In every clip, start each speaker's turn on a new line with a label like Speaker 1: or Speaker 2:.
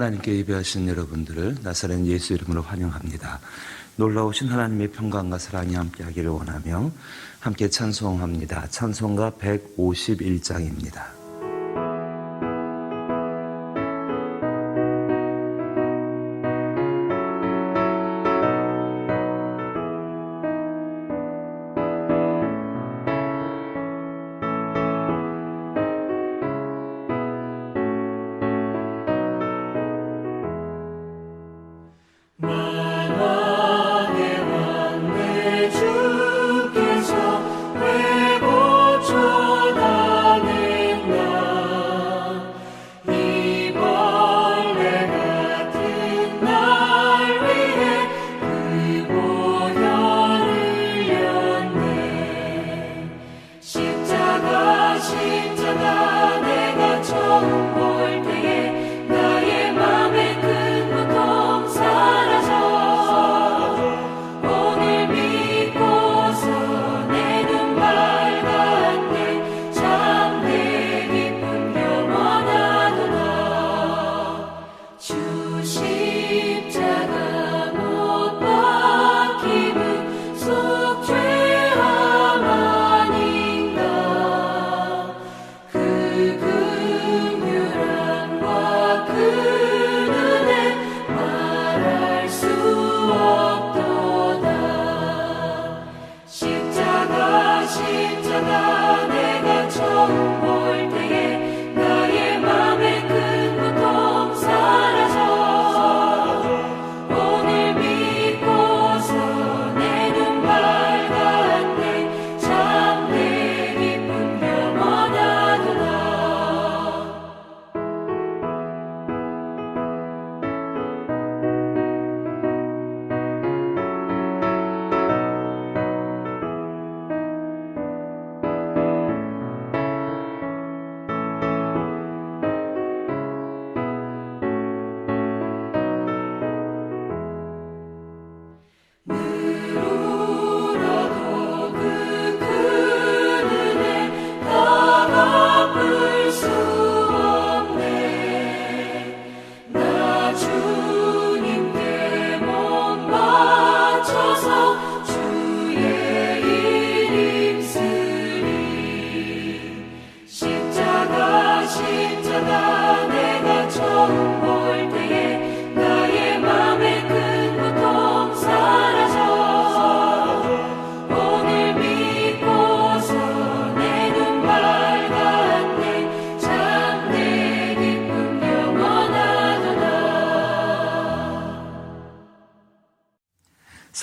Speaker 1: 하나님께 예배하신 여러분들을 나사렛 예수 이름으로 환영합니다. 놀라우신 하나님의 평강과 사랑이 함께하기를 원하며 함께 찬송합니다. 찬송가 151장입니다.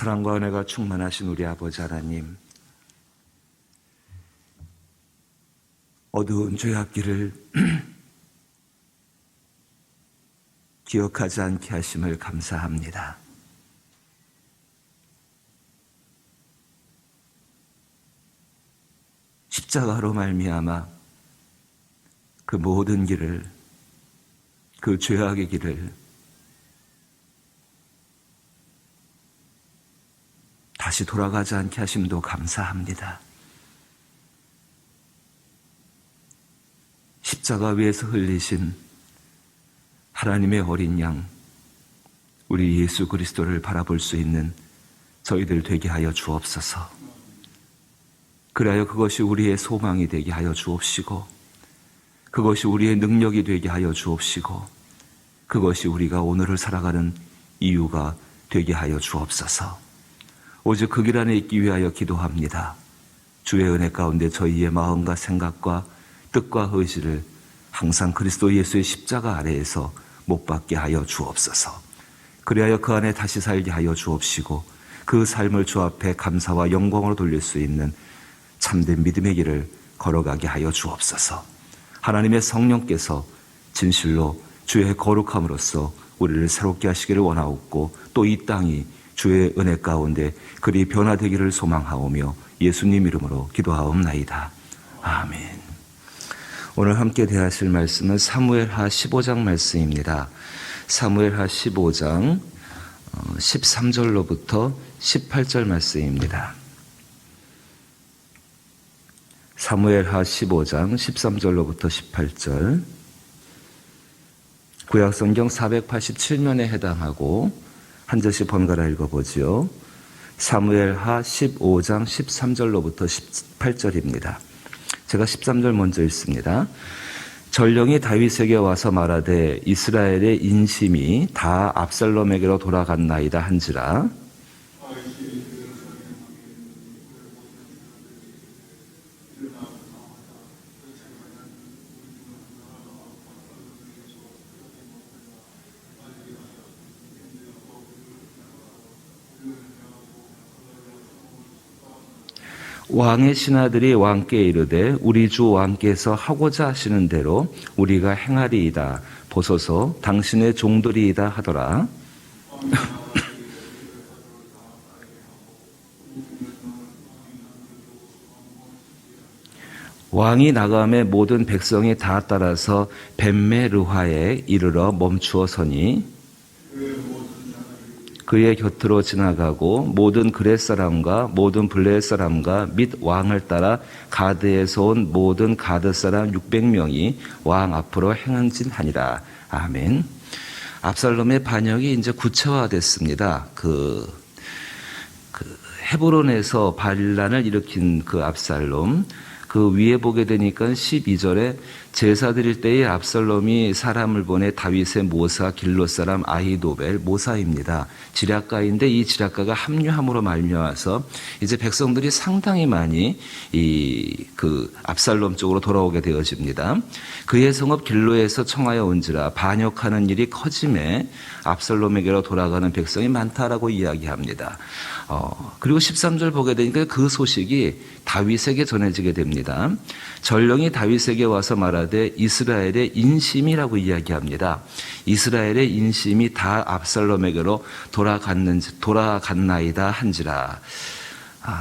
Speaker 1: 사랑과 은혜가 충만하신 우리 아버지 하나님, 어두운 죄악길을 기억하지 않게 하심을 감사합니다. 십자가로 말미암아 그 모든 길을, 그 죄악의 길을 다시 돌아가지 않게 하심도 감사합니다. 십자가 위에서 흘리신 하나님의 어린 양, 우리 예수 그리스도를 바라볼 수 있는 저희들 되게 하여 주옵소서. 그리하여 그것이 우리의 소망이 되게 하여 주옵시고, 그것이 우리의 능력이 되게 하여 주옵시고, 그것이 우리가 오늘을 살아가는 이유가 되게 하여 주옵소서. 오직 그 길 안에 있기 위하여 기도합니다. 주의 은혜 가운데 저희의 마음과 생각과 뜻과 의지를 항상 그리스도 예수의 십자가 아래에서 못 박게 하여 주옵소서. 그리하여 그 안에 다시 살게 하여 주옵시고, 그 삶을 주 앞에 감사와 영광으로 돌릴 수 있는 참된 믿음의 길을 걸어가게 하여 주옵소서. 하나님의 성령께서 진실로 주의 거룩함으로써 우리를 새롭게 하시기를 원하옵고, 또 이 땅이 주의 은혜 가운데 그리 변화되기를 소망하오며 예수님 이름으로 기도하옵나이다. 아멘. 오늘 함께 대하실 말씀은 사무엘하 15장 말씀입니다. 사무엘하 15장 13절로부터 18절 말씀입니다. 사무엘하 15장 13절로부터 18절 구약성경 487면에 해당하고 한 절씩 번갈아 읽어보지요. 사무엘하 15장 13절로부터 18절입니다. 제가 13절 먼저 읽습니다. 전령이 다윗에게 와서 말하되 이스라엘의 인심이 다 압살롬에게로 돌아갔나이다 한지라. 왕의 신하들이 왕께 이르되 우리 주 왕께서 하고자 하시는 대로 우리가 행하리이다. 보소서 당신의 종들이이다 하더라. 왕이 나감에 모든 백성이 다 따라서 벳메르화에 이르러 멈추어 서니 그의 곁으로 지나가고 모든 그렛 사람과 모든 블레 사람과 및 왕을 따라 가드에서 온 모든 가드 사람 600명이 왕 앞으로 행진하니라. 아멘. 압살롬의 반역이 이제 구체화됐습니다. 헤브론에서 반란을 일으킨 그 압살롬, 그 위에 보게 되니까 12절에 제사 드릴 때에 압살롬이 사람을 보내 다윗의 모사 길롯 사람 아히도벨 모사입니다. 지략가인데 이 지략가가 합류함으로 말미암아서 이제 백성들이 상당히 많이 그 압살롬 쪽으로 돌아오게 되어집니다. 그의 성읍 길로에서 청하여 온지라 반역하는 일이 커짐에 압살롬에게로 돌아가는 백성이 많다라고 이야기합니다. 그리고 13절 보게 되니까 그 소식이 다윗에게 전해지게 됩니다. 전령이 다윗에게 와서 말하되 이스라엘의 인심이라고 이야기합니다. 이스라엘의 인심이 다 압살롬에게로 돌아갔나이다 한지라.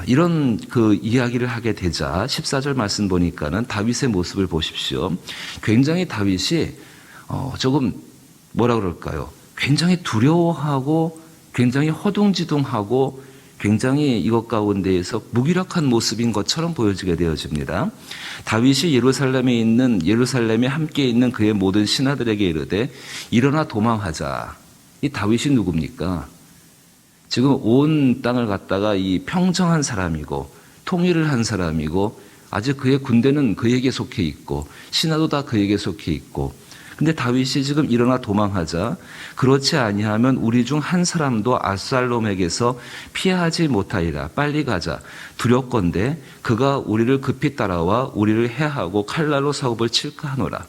Speaker 1: 이런 그 이야기를 하게 되자 14절 말씀 보니까는 다윗의 모습을 보십시오. 굉장히 다윗이 조금 뭐라 그럴까요? 굉장히 두려워하고 굉장히 허둥지둥하고 굉장히 이것 가운데에서 무기력한 모습인 것처럼 보여지게 되어집니다. 다윗이 예루살렘에 함께 있는 그의 모든 신하들에게 이르되 일어나 도망하자. 이 다윗이 누굽니까? 지금 온 땅을 갖다가 이 평정한 사람이고 통일을 한 사람이고 아직 그의 군대는 그에게 속해 있고 신하도 다 그에게 속해 있고 근데 다윗이 지금 일어나 도망하자. 그렇지 아니하면 우리 중 한 사람도 압살롬에게서 피하지 못하리라. 빨리 가자. 두렵건대 그가 우리를 급히 따라와 우리를 해하고 칼날로 사업을 칠까 하노라.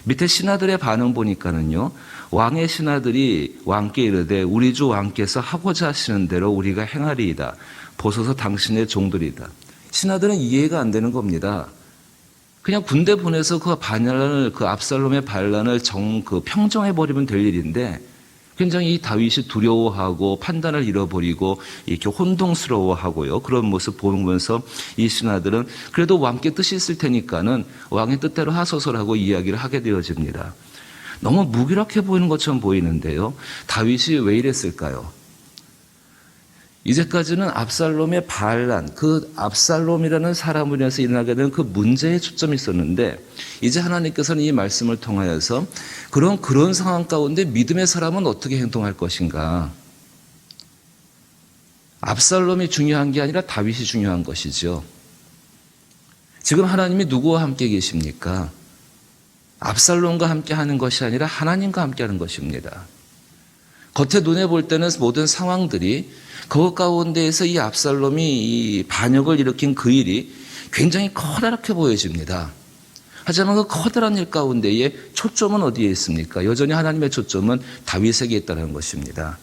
Speaker 1: 밑에 신하들의 반응 보니까는요. 왕의 신하들이 왕께 이르되 우리 주 왕께서 하고자 하시는 대로 우리가 행하리이다. 보소서 당신의 종들이다. 신하들은 이해가 안 되는 겁니다. 그냥 군대 보내서 그 압살롬의 반란을 평정해 버리면 될 일인데 굉장히 이 다윗이 두려워하고 판단을 잃어버리고 이렇게 혼동스러워하고요. 그런 모습 보면서 이 신하들은 그래도 왕께 뜻이 있을 테니까는 왕의 뜻대로 하소서라고 이야기를 하게 되어집니다. 너무 무기력해 보이는 것처럼 보이는데요. 다윗이 왜 이랬을까요? 이제까지는 압살롬의 반란, 그 압살롬이라는 사람으로 인해서 일어나게 된 그 문제에 초점이 있었는데 이제 하나님께서는 이 말씀을 통하여서 그런 상황 가운데 믿음의 사람은 어떻게 행동할 것인가? 압살롬이 중요한 게 아니라 다윗이 중요한 것이죠. 지금 하나님이 누구와 함께 계십니까? 압살롬과 함께 하는 것이 아니라 하나님과 함께 하는 것입니다. 겉에 눈에 볼 때는 모든 상황들이 그 가운데에서 이 압살롬이 이 반역을 일으킨 그 일이 굉장히 커다랗게 보여집니다. 하지만 그 커다란 일 가운데에 초점은 어디에 있습니까? 여전히 하나님의 초점은 다윗에게 있다는 것입니다.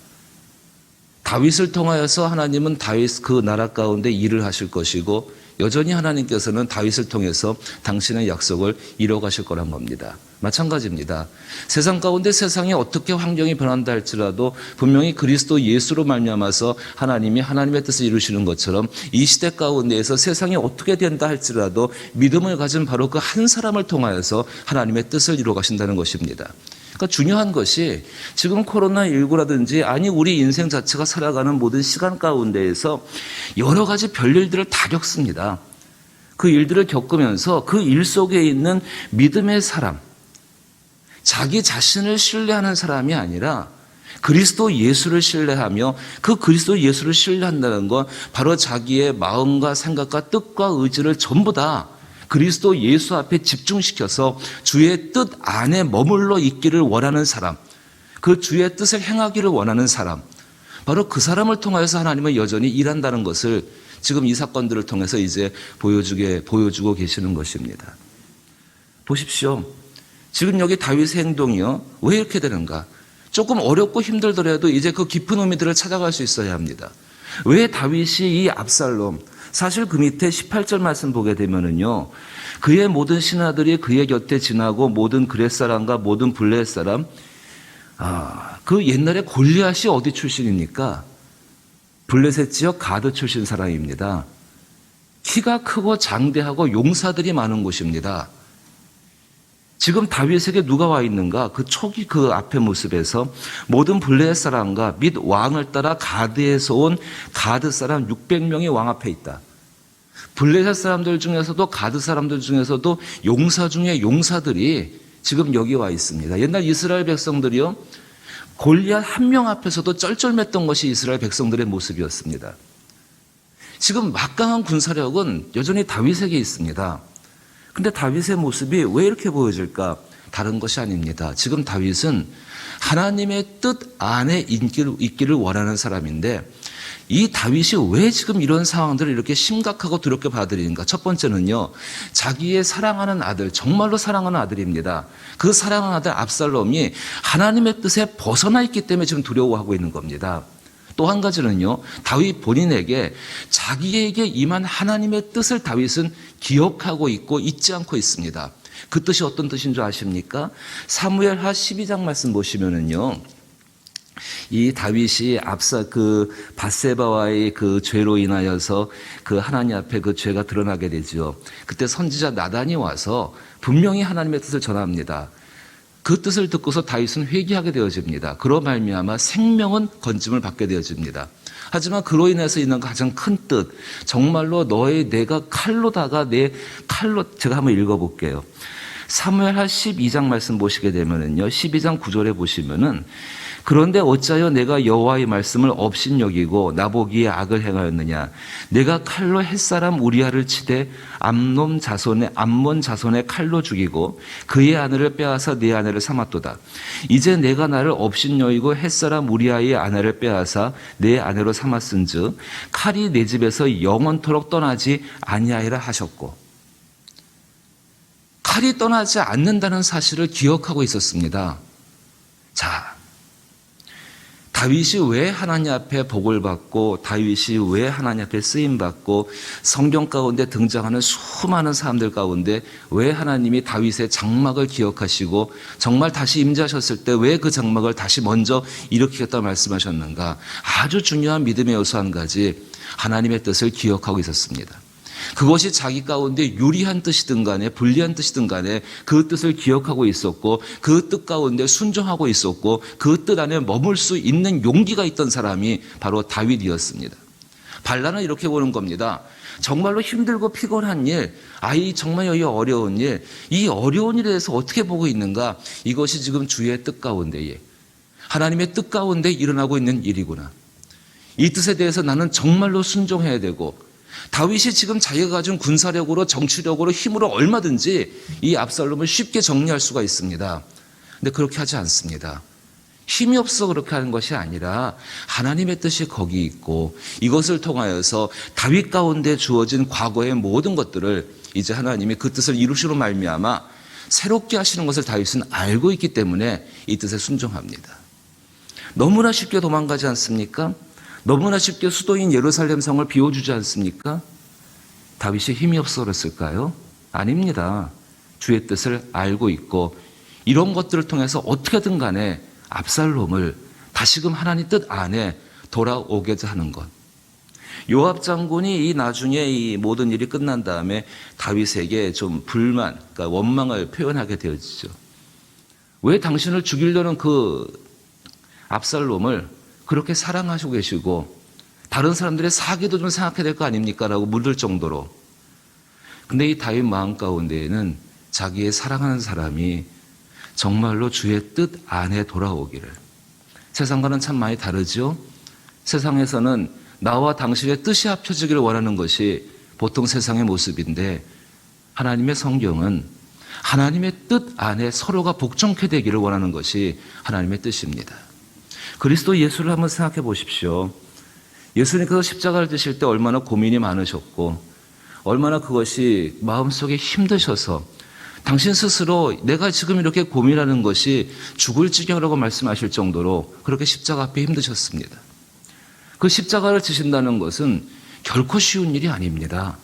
Speaker 1: 다윗을 통하여서 하나님은 다윗 그 나라 가운데 일을 하실 것이고 여전히 하나님께서는 다윗을 통해서 당신의 약속을 이뤄가실 거란 겁니다. 마찬가지입니다. 세상 가운데 세상이 어떻게 환경이 변한다 할지라도 분명히 그리스도 예수로 말미암아서 하나님이 하나님의 뜻을 이루시는 것처럼 이 시대 가운데에서 세상이 어떻게 된다 할지라도 믿음을 가진 바로 그 한 사람을 통하여서 하나님의 뜻을 이루어가신다는 것입니다. 그러니까 중요한 것이 지금 코로나19라든지 아니 우리 인생 자체가 살아가는 모든 시간 가운데에서 여러 가지 별일들을 다 겪습니다. 그 일들을 겪으면서 그 일 속에 있는 믿음의 사람, 자기 자신을 신뢰하는 사람이 아니라 그리스도 예수를 신뢰하며 그 그리스도 예수를 신뢰한다는 건 바로 자기의 마음과 생각과 뜻과 의지를 전부 다 그리스도 예수 앞에 집중시켜서 주의 뜻 안에 머물러 있기를 원하는 사람, 그 주의 뜻을 행하기를 원하는 사람, 바로 그 사람을 통하여서 하나님은 여전히 일한다는 것을 지금 이 사건들을 통해서 이제 보여주고 계시는 것입니다. 보십시오. 지금 여기 다윗의 행동이요. 왜 이렇게 되는가? 조금 어렵고 힘들더라도 이제 그 깊은 의미들을 찾아갈 수 있어야 합니다. 왜 다윗이 이 압살롬, 사실 그 밑에 18절 말씀 보게 되면은요, 그의 모든 신하들이 그의 곁에 지나고 모든 그렛 사람과 모든 블레셋 사람, 그 옛날에 골리앗이 어디 출신입니까? 블레셋 지역 가드 출신 사람입니다. 키가 크고 장대하고 용사들이 많은 곳입니다. 지금 다윗에게 누가 와 있는가? 그 초기 그 앞의 모습에서 모든 블레셋 사람과 및 왕을 따라 가드에서 온 가드 사람 600명이 왕 앞에 있다. 블레셋 사람들 중에서도 가드 사람들 중에서도 용사 중에 용사들이 지금 여기 와 있습니다. 옛날 이스라엘 백성들이요, 골리앗 한 명 앞에서도 쩔쩔맸던 것이 이스라엘 백성들의 모습이었습니다. 지금 막강한 군사력은 여전히 다윗에게 있습니다. 근데 다윗의 모습이 왜 이렇게 보여질까? 다른 것이 아닙니다. 지금 다윗은 하나님의 뜻 안에 있기를 원하는 사람인데, 이 다윗이 왜 지금 이런 상황들을 이렇게 심각하고 두렵게 받아들이는가? 첫 번째는요, 자기의 사랑하는 아들, 정말로 사랑하는 아들입니다. 그 사랑하는 아들 압살롬이 하나님의 뜻에 벗어나 있기 때문에 지금 두려워하고 있는 겁니다. 또 한 가지는요, 다윗 본인에게 자기에게 임한 하나님의 뜻을 다윗은 기억하고 있고 잊지 않고 있습니다. 그 뜻이 어떤 뜻인 줄 아십니까? 사무엘하 12장 말씀 보시면은요, 이 다윗이 밧세바와의 그 죄로 인하여서 그 하나님 앞에 그 죄가 드러나게 되죠. 그때 선지자 나단이 와서 분명히 하나님의 뜻을 전합니다. 그 뜻을 듣고서 다윗은 회개하게 되어집니다. 그로 말미암아 생명은 건짐을 받게 되어집니다. 하지만 그로 인해서 있는 가장 큰 뜻, 정말로 내가 칼로다가 내 칼로, 제가 한번 읽어볼게요. 사무엘하 12장 말씀 보시게 되면은요, 12장 9절에 보시면은, 그런데 어찌하여 내가 여호와의 말씀을 업신여기고 나보기에 악을 행하였느냐? 내가 칼로 햇사람 우리아를 치되 암몬 자손의 칼로 죽이고 그의 아내를 빼앗아 내 아내를 삼았도다. 이제 내가 나를 업신여기고 햇사람 우리아의 아내를 빼앗아 내 아내로 삼았은즉 칼이 내 집에서 영원토록 떠나지 아니하리라 하셨고, 칼이 떠나지 않는다는 사실을 기억하고 있었습니다. 자, 다윗이 왜 하나님 앞에 복을 받고, 다윗이 왜 하나님 앞에 쓰임받고, 성경 가운데 등장하는 수많은 사람들 가운데 왜 하나님이 다윗의 장막을 기억하시고 정말 다시 임재하셨을 때 왜 그 장막을 다시 먼저 일으키겠다고 말씀하셨는가? 아주 중요한 믿음의 요소 한 가지, 하나님의 뜻을 기억하고 있었습니다. 그것이 자기 가운데 유리한 뜻이든 간에 불리한 뜻이든 간에 그 뜻을 기억하고 있었고, 그 뜻 가운데 순종하고 있었고, 그 뜻 안에 머물 수 있는 용기가 있던 사람이 바로 다윗이었습니다. 반란은 이렇게 보는 겁니다. 정말로 힘들고 피곤한 일, 정말 여기 어려운 일, 이 어려운 일에 대해서 어떻게 보고 있는가? 이것이 지금 주의 뜻 가운데에, 하나님의 뜻 가운데 일어나고 있는 일이구나. 이 뜻에 대해서 나는 정말로 순종해야 되고, 다윗이 지금 자기가 가진 군사력으로, 정치력으로, 힘으로 얼마든지 이 압살롬을 쉽게 정리할 수가 있습니다. 근데 그렇게 하지 않습니다. 힘이 없어 그렇게 하는 것이 아니라 하나님의 뜻이 거기 있고, 이것을 통하여서 다윗 가운데 주어진 과거의 모든 것들을 이제 하나님이 그 뜻을 이루시로 말미암아 새롭게 하시는 것을 다윗은 알고 있기 때문에 이 뜻에 순종합니다. 너무나 쉽게 도망가지 않습니까? 너무나 쉽게 수도인 예루살렘 성을 비워주지 않습니까? 다윗이 힘이 없어 그랬을까요? 아닙니다. 주의 뜻을 알고 있고, 이런 것들을 통해서 어떻게든 간에 압살롬을 다시금 하나님 뜻 안에 돌아오게 하는 것. 요압 장군이 나중에 이 모든 일이 끝난 다음에 다윗에게 좀 불만, 그러니까 원망을 표현하게 되어지죠. 왜 당신을 죽이려는 그 압살롬을 그렇게 사랑하시고 계시고 다른 사람들의 사기도 좀 생각해야 될 거 아닙니까? 라고 물을 정도로. 근데 이 다윗 마음 가운데에는 자기의 사랑하는 사람이 정말로 주의 뜻 안에 돌아오기를. 세상과는 참 많이 다르죠? 세상에서는 나와 당신의 뜻이 합쳐지기를 원하는 것이 보통 세상의 모습인데, 하나님의 성경은 하나님의 뜻 안에 서로가 복종케 되기를 원하는 것이 하나님의 뜻입니다. 그리스도 예수를 한번 생각해 보십시오. 예수님께서 십자가를 지실 때 얼마나 고민이 많으셨고, 얼마나 그것이 마음속에 힘드셔서 당신 스스로 내가 지금 이렇게 고민하는 것이 죽을 지경이라고 말씀하실 정도로 그렇게 십자가 앞에 힘드셨습니다. 그 십자가를 지신다는 것은 결코 쉬운 일이 아닙니다.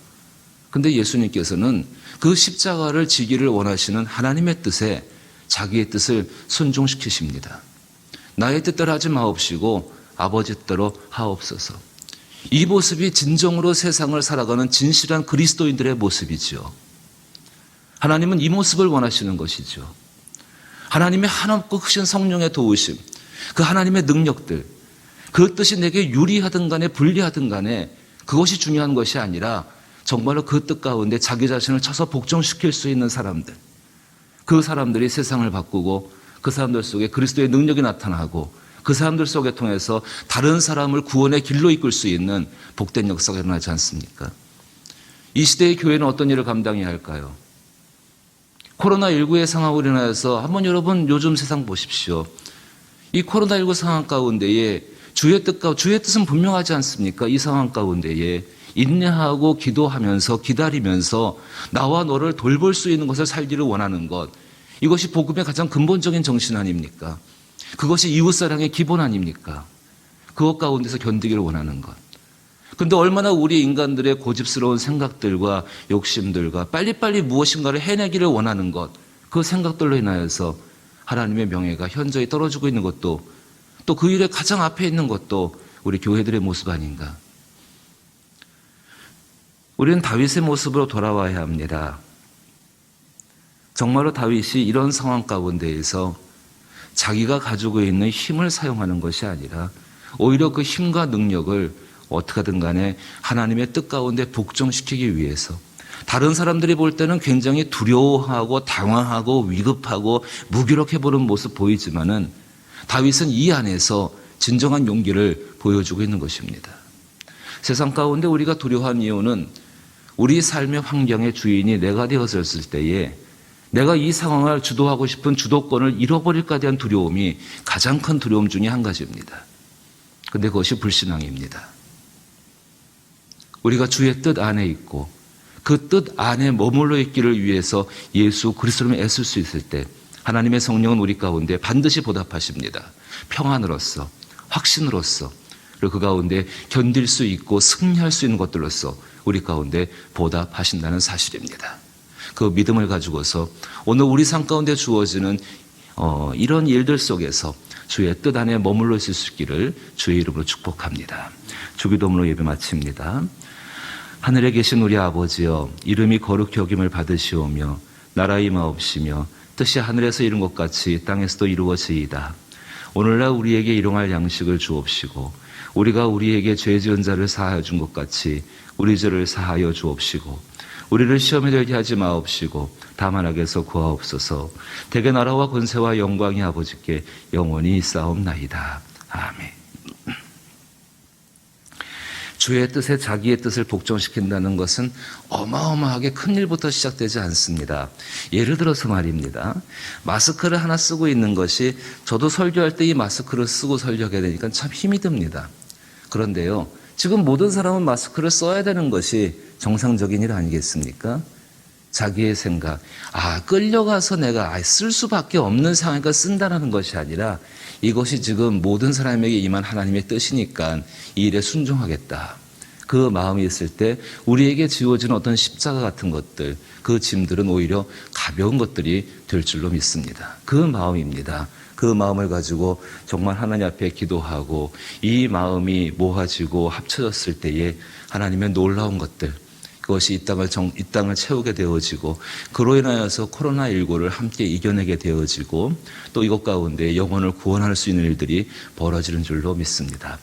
Speaker 1: 근데 예수님께서는 그 십자가를 지기를 원하시는 하나님의 뜻에 자기의 뜻을 순종시키십니다. 나의 뜻대로 하지 마옵시고 아버지 뜻대로 하옵소서. 이 모습이 진정으로 세상을 살아가는 진실한 그리스도인들의 모습이죠. 하나님은 이 모습을 원하시는 것이죠. 하나님의 한없고 크신 성령의 도우심, 그 하나님의 능력들, 그 뜻이 내게 유리하든 간에 불리하든 간에 그것이 중요한 것이 아니라 정말로 그 뜻 가운데 자기 자신을 쳐서 복종시킬 수 있는 사람들, 그 사람들이 세상을 바꾸고 그 사람들 속에 그리스도의 능력이 나타나고 그 사람들 속에 통해서 다른 사람을 구원의 길로 이끌 수 있는 복된 역사가 일어나지 않습니까? 이 시대의 교회는 어떤 일을 감당해야 할까요? 코로나19의 상황으로 인하여서 한번 여러분 요즘 세상 보십시오. 이 코로나19 상황 가운데에 주의 뜻은 분명하지 않습니까? 이 상황 가운데에 인내하고 기도하면서 기다리면서 나와 너를 돌볼 수 있는 것을 살기를 원하는 것, 이것이 복음의 가장 근본적인 정신 아닙니까? 그것이 이웃사랑의 기본 아닙니까? 그것 가운데서 견디기를 원하는 것. 그런데 얼마나 우리 인간들의 고집스러운 생각들과 욕심들과 빨리빨리 무엇인가를 해내기를 원하는 것, 그 생각들로 인하여서 하나님의 명예가 현저히 떨어지고 있는 것도, 또 그 일에 가장 앞에 있는 것도 우리 교회들의 모습 아닌가. 우리는 다윗의 모습으로 돌아와야 합니다. 정말로 다윗이 이런 상황 가운데에서 자기가 가지고 있는 힘을 사용하는 것이 아니라 오히려 그 힘과 능력을 어떻게 하든 간에 하나님의 뜻 가운데 복종시키기 위해서, 다른 사람들이 볼 때는 굉장히 두려워하고 당황하고 위급하고 무기력해 보는 모습 보이지만은 다윗은 이 안에서 진정한 용기를 보여주고 있는 것입니다. 세상 가운데 우리가 두려워한 이유는 우리 삶의 환경의 주인이 내가 되었을 때에 내가 이 상황을 주도하고 싶은 주도권을 잃어버릴까 대한 두려움이 가장 큰 두려움 중에 한 가지입니다. 그런데 그것이 불신앙입니다. 우리가 주의 뜻 안에 있고 그 뜻 안에 머물러 있기를 위해서 예수 그리스도를 애쓸 수 있을 때 하나님의 성령은 우리 가운데 반드시 보답하십니다. 평안으로서, 확신으로서, 그리고 그 가운데 견딜 수 있고 승리할 수 있는 것들로서 우리 가운데 보답하신다는 사실입니다. 그 믿음을 가지고서 오늘 우리 삶 가운데 주어지는 이런 일들 속에서 주의 뜻 안에 머물러 있을 수 있기를 주의 이름으로 축복합니다. 주기도문으로 예배 마칩니다. 하늘에 계신 우리 아버지여, 이름이 거룩히 여김을 받으시오며 나라 임하옵시며 뜻이 하늘에서 이룬 것 같이 땅에서도 이루어지이다. 오늘날 우리에게 일용할 양식을 주옵시고 우리가 우리에게 죄 지은 자를 사하여 준 것 같이 우리 죄를 사하여 주옵시고 우리를 시험에 들게 하지 마옵시고 다만 악에서 구하옵소서. 대개 나라와 권세와 영광이 아버지께 영원히 있사옵나이다. 아멘. 주의 뜻에 자기의 뜻을 복종시킨다는 것은 어마어마하게 큰 일부터 시작되지 않습니다. 예를 들어서 말입니다. 마스크를 하나 쓰고 있는 것이, 저도 설교할 때 이 마스크를 쓰고 설교하게 되니까 참 힘이 듭니다. 그런데요, 지금 모든 사람은 마스크를 써야 되는 것이 정상적인 일 아니겠습니까? 자기의 생각, 끌려가서 내가 쓸 수밖에 없는 상황이니까 쓴다는 것이 아니라 이것이 지금 모든 사람에게 임한 하나님의 뜻이니까 이 일에 순종하겠다. 그 마음이 있을 때 우리에게 지워지는 어떤 십자가 같은 것들, 그 짐들은 오히려 가벼운 것들이 될 줄로 믿습니다. 그 마음입니다. 그 마음을 가지고 정말 하나님 앞에 기도하고 이 마음이 모아지고 합쳐졌을 때에 하나님의 놀라운 것들, 그것이 이 땅을 채우게 되어지고 그로 인하여서 코로나19를 함께 이겨내게 되어지고 또 이것 가운데 영혼을 구원할 수 있는 일들이 벌어지는 줄로 믿습니다.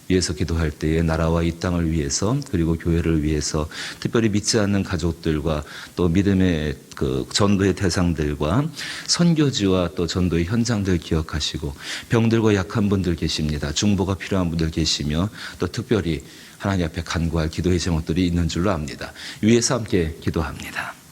Speaker 1: 위해서 기도할 때에 나라와 이 땅을 위해서 그리고 교회를 위해서 특별히 믿지 않는 가족들과 또 믿음의 그 전도의 대상들과 선교지와 또 전도의 현장들 기억하시고 병들고 약한 분들 계십니다. 중보가 필요한 분들 계시며 또 특별히 하나님 앞에 간구할 기도의 제목들이 있는 줄로 압니다. 위에서 함께 기도합니다.